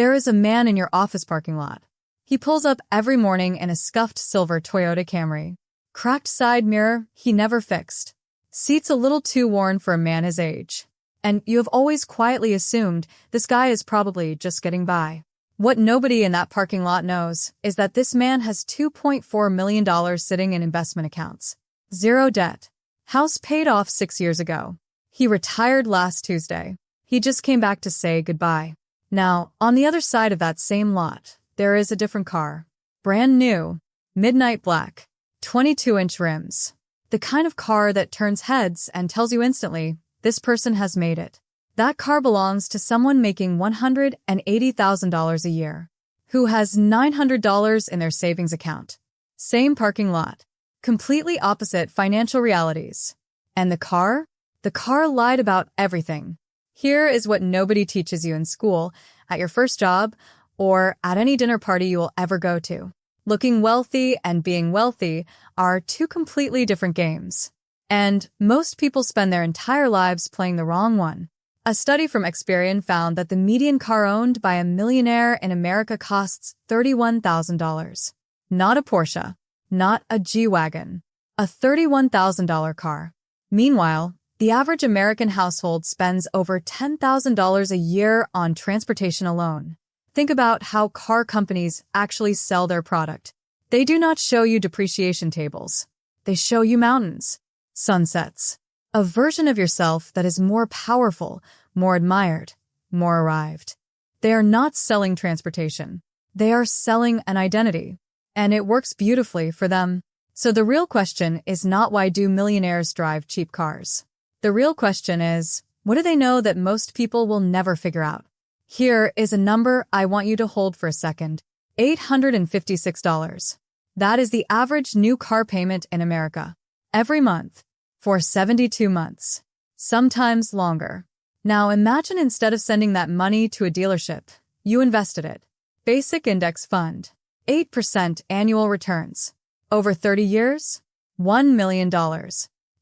There is a man in your office parking lot. He pulls up every morning in a scuffed silver Toyota Camry. Cracked side mirror he never fixed. Seats a little too worn for a man his age. And you have always quietly assumed this guy is probably just getting by. What nobody in that parking lot knows is that this man has $2.4 million sitting in investment accounts. Zero debt. House paid off 6 years ago. He retired last Tuesday. He just came back to say goodbye. Now, on the other side of that same lot, there is a different car. Brand new. Midnight black. 22-inch rims. The kind of car that turns heads and tells you instantly, this person has made it. That car belongs to someone making $180,000 a year, who has $900 in their savings account. Same parking lot. Completely opposite financial realities. And the car? The car lied about everything. Here is what nobody teaches you in school, at your first job, or at any dinner party you will ever go to. Looking wealthy and being wealthy are two completely different games. And most people spend their entire lives playing the wrong one. A study from Experian found that the median car owned by a millionaire in America costs $31,000. Not a Porsche. Not a G-Wagon. A $31,000 car. Meanwhile, the average American household spends over $10,000 a year on transportation alone. Think about how car companies actually sell their product. They do not show you depreciation tables. They show you mountains, sunsets, a version of yourself that is more powerful, more admired, more arrived. They are not selling transportation. They are selling an identity. And it works beautifully for them. So the real question is not why do millionaires drive cheap cars? The real question is, what do they know that most people will never figure out? Here is a number I want you to hold for a second. $856. That is the average new car payment in America. Every month. For 72 months. Sometimes longer. Now imagine instead of sending that money to a dealership, you invested it. Basic index fund. 8% annual returns. Over 30 years? $1 million.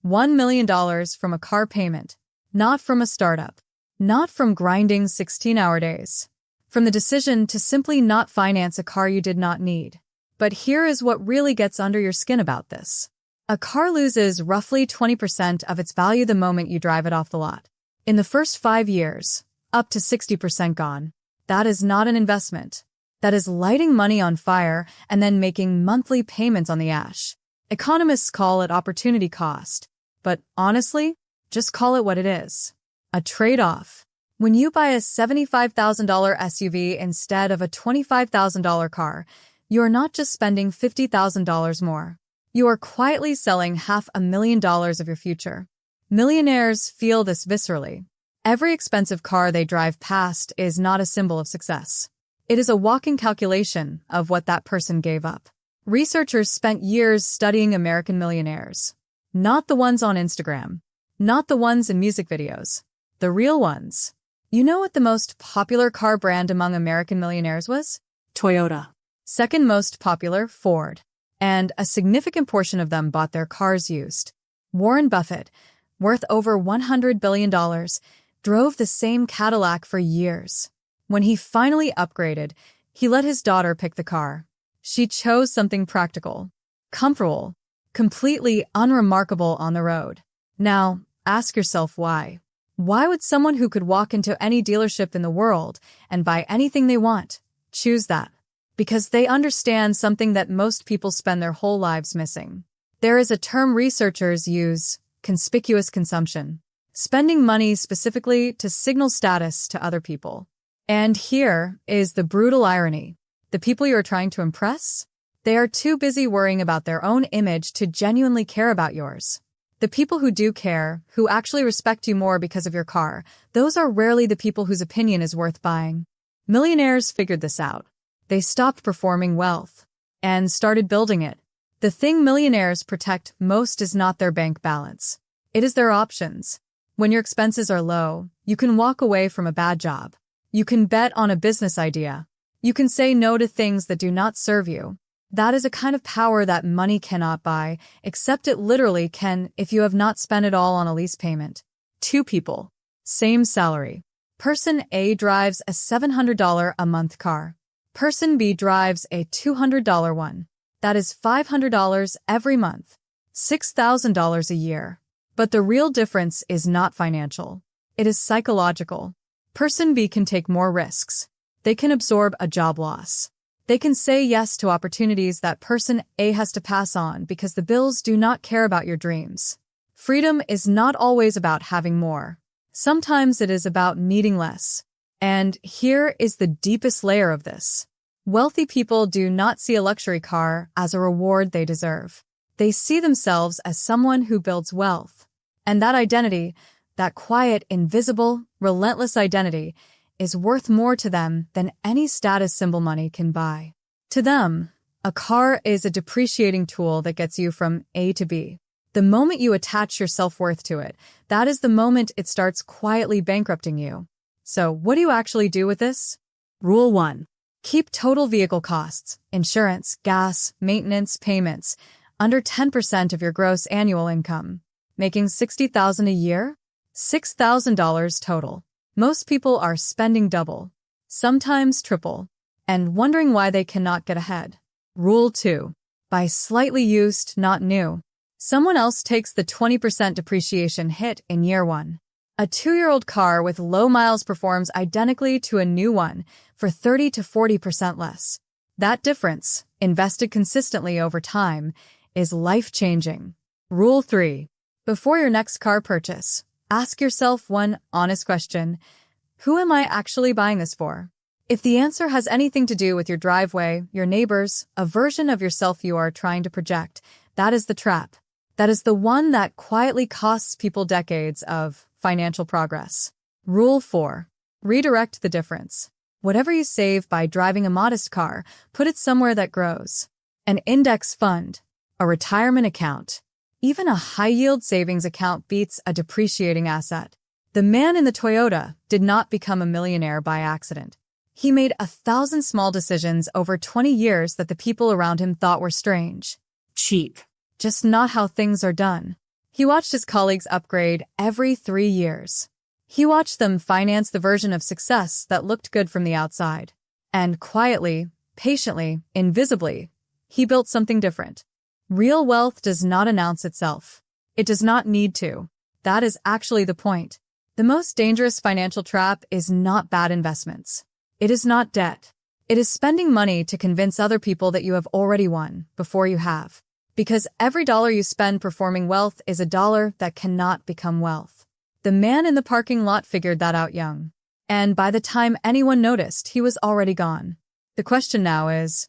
$1 million from a car payment. Not from a startup. Not from grinding 16-hour days. From the decision to simply not finance a car you did not need. But here is what really gets under your skin about this. A car loses roughly 20% of its value the moment you drive it off the lot. In the first 5 years, up to 60% gone. That is not an investment. That is lighting money on fire and then making monthly payments on the ash. Economists call it opportunity cost. But honestly, just call it what it is. A trade-off. When you buy a $75,000 SUV instead of a $25,000 car, you are not just spending $50,000 more. You are quietly selling $500,000 of your future. Millionaires feel this viscerally. Every expensive car they drive past is not a symbol of success. It is a walking calculation of what that person gave up. Researchers spent years studying American millionaires. Not the ones on Instagram. Not the ones in music videos. The real ones. You know what the most popular car brand among American millionaires was? Toyota. Second most popular, Ford. And a significant portion of them bought their cars used. Warren Buffett, worth over $100 billion, drove the same Cadillac for years. When he finally upgraded, he let his daughter pick the car. She chose something practical, comfortable, completely unremarkable on the road. Now, ask yourself why. Why would someone who could walk into any dealership in the world and buy anything they want choose that? Because they understand something that most people spend their whole lives missing. There is a term researchers use, conspicuous consumption. Spending money specifically to signal status to other people. And here is the brutal irony. The people you are trying to impress? They are too busy worrying about their own image to genuinely care about yours. The people who do care, who actually respect you more because of your car, those are rarely the people whose opinion is worth buying. Millionaires figured this out. They stopped performing wealth and started building it. The thing millionaires protect most is not their bank balance. It is their options. When your expenses are low, you can walk away from a bad job. You can bet on a business idea. You can say no to things that do not serve you. That is a kind of power that money cannot buy, except it literally can if you have not spent it all on a lease payment. 2 people. Same salary. Person A drives a $700 a month car. Person B drives a $200 one. That is $500 every month, $6,000 a year. But the real difference is not financial. It is psychological. Person B can take more risks. They can absorb a job loss. They can say yes to opportunities that person A has to pass on because the bills do not care about your dreams. Freedom is not always about having more. Sometimes it is about needing less. And here is the deepest layer of this. Wealthy people do not see a luxury car as a reward they deserve. They see themselves as someone who builds wealth. And that identity, that quiet, invisible, relentless identity, is worth more to them than any status symbol money can buy. To them, a car is a depreciating tool that gets you from A to B. The moment you attach your self-worth to it, that is the moment it starts quietly bankrupting you. So what do you actually do with this? Rule 1. Keep total vehicle costs, insurance, gas, maintenance, payments, under 10% of your gross annual income. Making $60,000 a year? $6,000 total. Most people are spending double, sometimes triple, and wondering why they cannot get ahead. Rule 2. Buy slightly used, not new. Someone else takes the 20% depreciation hit in year 1. A 2-year-old car with low miles performs identically to a new one for 30 to 40% less. That difference, invested consistently over time, is life-changing. Rule 3. Before your next car purchase, ask yourself one honest question. Who am I actually buying this for? If the answer has anything to do with your driveway, your neighbors, a version of yourself you are trying to project, that is the trap. That is the one that quietly costs people decades of financial progress. Rule 4. Redirect the difference. Whatever you save by driving a modest car, put it somewhere that grows. An index fund, a retirement account, even a high-yield savings account beats a depreciating asset. The man in the Toyota did not become a millionaire by accident. He made 1,000 small decisions over 20 years that the people around him thought were strange. Cheap. Just not how things are done. He watched his colleagues upgrade every 3 years. He watched them finance the version of success that looked good from the outside. And quietly, patiently, invisibly, he built something different. Real wealth does not announce itself. It does not need to. That is actually the point. The most dangerous financial trap is not bad investments. It is not debt. It is spending money to convince other people that you have already won before you have. Because every dollar you spend performing wealth is a dollar that cannot become wealth. The man in the parking lot figured that out young. And by the time anyone noticed, he was already gone. The question now is,